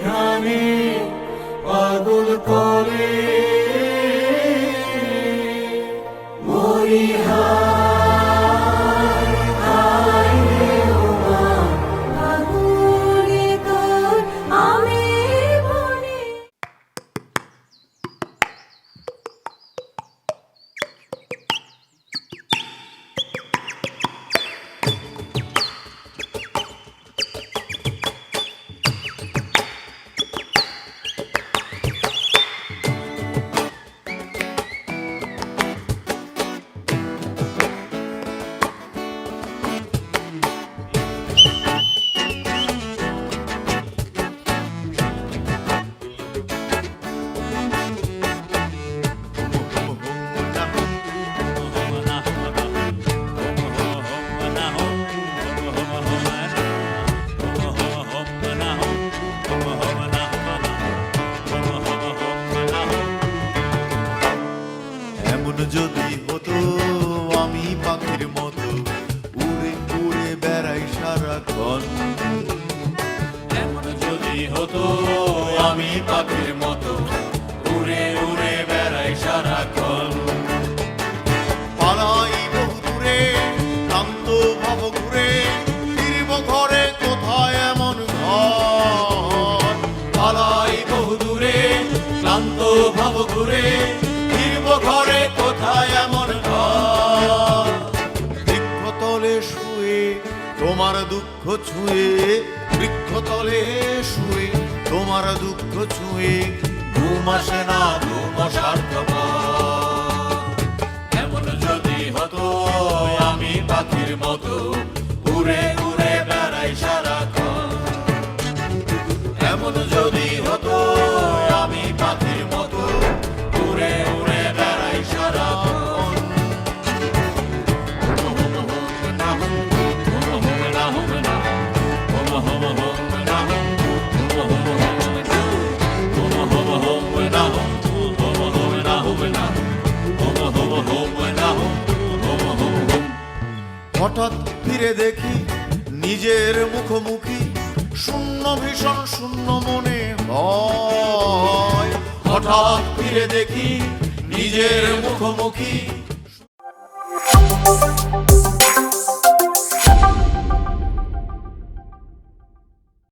ঘ্রাণে পাগল করে মরি হায় হায় রে ওমা আগুনে তোর আমের বনে। এমন যদি হতো আমি পাখির মতো উড়ে উড়ে বেড়াই সারাক্ষণ, এমন যদি হতো আমি পাখির মতো উড়ে উড়ে বেড়াই সারাক্ষণ পালাই বহু দূরে ক্লান্ত ভাব ঘুরে ফিরব ঘরে কোথায় এমন ঘর। পালাই বহু দূরে ক্লান্ত ভাব ঘুরে ফিরব ঘরে কোথায় এমন ঘর। বৃক্ষতলে শুয়ে তোমার দুঃখ ছুঁয়ে, বৃক্ষতলে শুয়ে তোমার দুঃখ ছুঁয়ে ঘুম আসে না ঘুম স্বার্থপর। এমন যদি হতো আমি পাখির মতো উড়ে উড়ে বেড়াই সারাক্ষণ, এমন যদি হতো আমি পাখির মতো উড়ে উড়ে বেড়াই সারাক্ষণ। হঠাৎ ফিরে দেখি নিজের মুখোমুখি শূন্য ভীষণ শূন্য মনে হয়। হঠাৎ ফিরে দেখি নিজের মুখোমুখি